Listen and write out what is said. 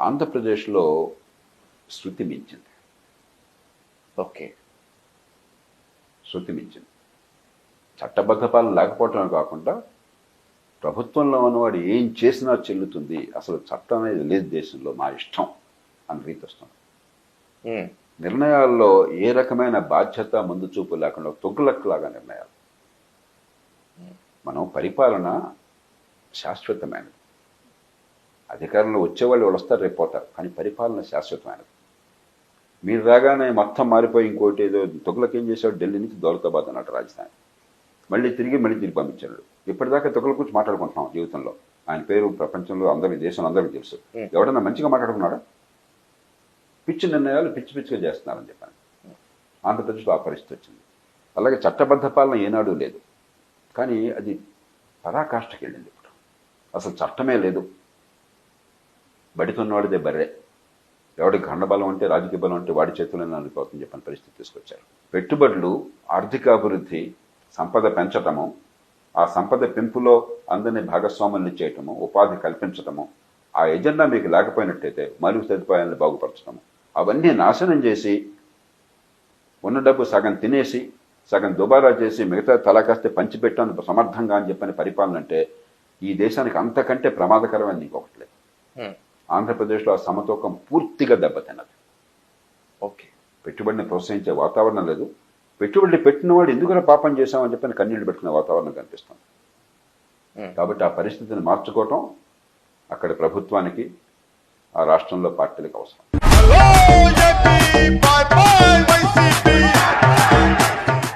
ఆంధ్రప్రదేశ్లో శృతి మించింది. ఓకే. శృతి మించింది. చట్టబద్ధ పాలన లేకపోవటమే కాకుండా ప్రభుత్వంలో ఉన్నవాడు ఏం చేసినా చెల్లుతుంది, అసలు చట్టం అనేది లేదు దేశంలో, మా ఇష్టం అని రీతి వస్తుంది. నిర్ణయాల్లో ఏ రకమైన బాధ్యత ముందు చూపు లేకుండా తొగ్గులక్కలాగా నిర్ణయాలు. మనం పరిపాలన శాశ్వతమైనది. అధికారంలో వచ్చేవాళ్ళు వస్తారు, రేపు పోతారు, కానీ పరిపాలన శాశ్వతమైనది. మీరు రాగానే మొత్తం మారిపోయి ఇంకోటి ఏదో తొగ్గులకు ఏం చేశాడు, ఢిల్లీ నుంచి దౌలతాబాద్ అన్నట్టు రాజధాని, మళ్ళీ తిరిగి పంపించాడు. ఇప్పటిదాకా తొగ్గుల గురించి మాట్లాడుకుంటున్నాం జీవితంలో. ఆయన పేరు ప్రపంచంలో అందరికీ, దేశంలో అందరికీ తెలుసు. ఎవడన్నా మంచిగా మాట్లాడుకున్నాడా? పిచ్చి నిర్ణయాలు పిచ్చిగా చేస్తున్నారని చెప్పాను. ఆంధ్రప్రదేశ్లో ఆ పరిస్థితి వచ్చింది. అలాగే చట్టబద్ధ పాలన ఏనాడు లేదు, కానీ అది పరాకాష్ఠకి వెళ్ళింది. ఇప్పుడు అసలు చట్టమే లేదు. బడితున్నవాడిదే బర్రె, ఎవడికి ఖండబలం అంటే రాజకీయ బలం అంటే వాడి చేతుల్లోనే అనిపోతుందని చెప్పని పరిస్థితి తీసుకొచ్చారు. పెట్టుబడులు, ఆర్థికాభివృద్ధి, సంపద పెంచటము, ఆ సంపద పెంపులో అందరినీ భాగస్వాముల్ని చేయటము, ఉపాధి కల్పించటము, ఆ ఎజెండా మీకు లేకపోయినట్టయితే మౌలిక సదుపాయాలను బాగుపరచడము, అవన్నీ నాశనం చేసి ఉన్న డబ్బు సగం తినేసి సగం దుబారా చేసి మిగతా తలకాస్తే పంచిపెట్టాను సమర్థంగా అని చెప్పని పరిపాలన అంటే ఈ దేశానికి అంతకంటే ప్రమాదకరమైనది ఇంకొకటి లేదు. ఆంధ్రప్రదేశ్లో ఆ సమతూకం పూర్తిగా దెబ్బతిన్నది. ఓకే. పెట్టుబడిని ప్రోత్సహించే వాతావరణం లేదు. పెట్టుబడి పెట్టినవాడు ఎందుకు పాపం చేశామని చెప్పని కన్నీళ్లు పెట్టుకునే వాతావరణం కనిపిస్తుంది. కాబట్టి ఆ పరిస్థితిని మార్చుకోవటం అక్కడ ప్రభుత్వానికి, ఆ రాష్ట్రంలో పార్టీలకు అవసరం.